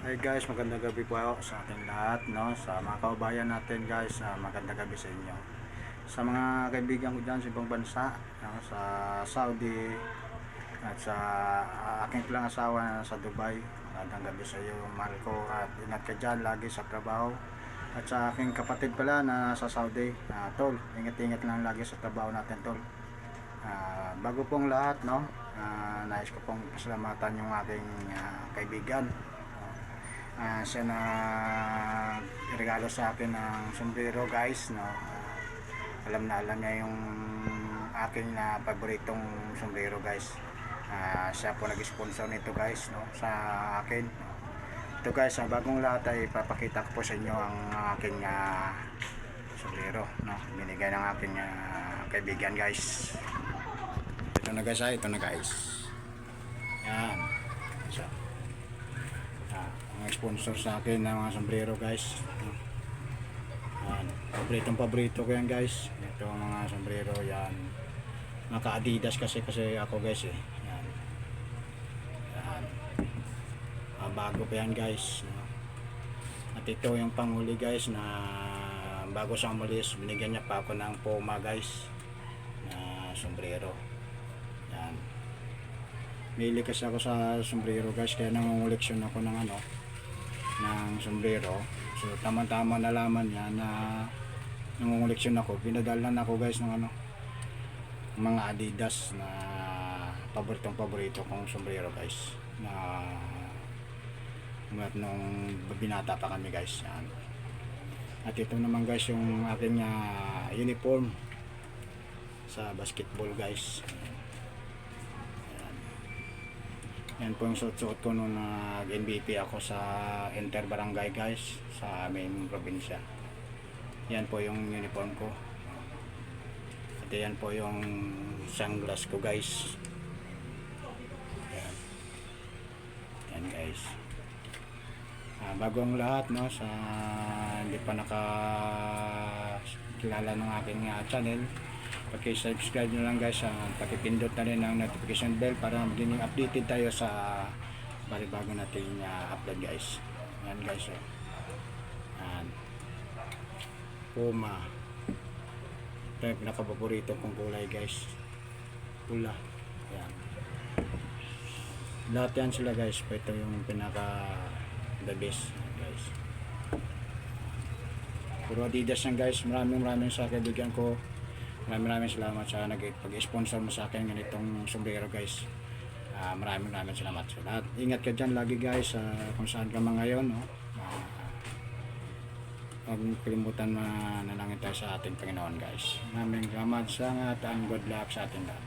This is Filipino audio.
Hi guys, magandang gabi po sa ating lahat, no? Sa mga kaubayan natin guys, magandang gabi sa inyo. Sa mga kaibigan ko dyan sa ibang bansa, no? Sa Saudi at sa aking pilang asawa na sa Dubai, magandang gabi sa iyo, Marco, at ingat ka dyan lagi sa trabaho. At sa aking kapatid pala na sa Saudi, Tol, ingat-ingat lang lagi sa trabaho natin, Tol. Bago pong lahat, no? Nais ko pong pasalamatan yung aking kaibigan. Siya na regalo sa akin ng sombrero guys, no. Alam na alam niya yung aking na paboritong sombrero guys. Siya po nag-sponsor nito guys, no, sa akin. Ito guys, bagong lahat ay papakita ko po sa inyo ang aking sombrero, no, binigay ng aking kaibigan guys. Ito na guys, ito na guys. Yan. So, ang sponsor sa akin ng mga sombrero guys. Paborito ko yan guys. Ito mga sombrero yan. Naka Adidas kasi ako guys eh. Yan. Yan. Bago pa yan guys. At ito yung panghuli guys na bago sa umalis binigyan niya pa ako ng Puma guys na sombrero. Yan. Mahilig kasi ako sa sombrero guys, kaya nangunguleksyon ako ng ng sombrero. So tama-tama nalaman niya na nangunguleksyon ako. Pinadalan ako guys ng mga Adidas na paborito kong sombrero guys, na nung binata pa kami guys. Yan. At ito naman guys yung aking uniform sa basketball guys. Yan po yung suot ko nung nag-MVP ako sa Inter Barangay guys, sa aming probinsya. Yan po yung uniform ko. At yan po yung sunglass ko guys. Yan, yan guys. Bago ang lahat, no, sa hindi pa nakakilala ng aking channel, paki-subscribe nyo lang guys, pakipindot na rin ang notification bell para maging updated tayo sa bago nating upload guys. Yan guys, yan. Puma. Ito yung pinakapaborito kong kulay guys, pula. Yan. Lahat yan sila guys, ito yung pinaka the best guys. Puro Adidas yan guys. Maraming sa kaibigan ko. Maraming salamat sa nag-sponsor mo sa akin ganitong sombrero guys. Maraming salamat sa lahat. Ingat ka dyan lagi guys, kung saan ka man ngayon, no? Huwag kalimutan na nanangin tayo sa ating Panginoon guys. Maraming salamat, sangat, and good luck sa ating lahat.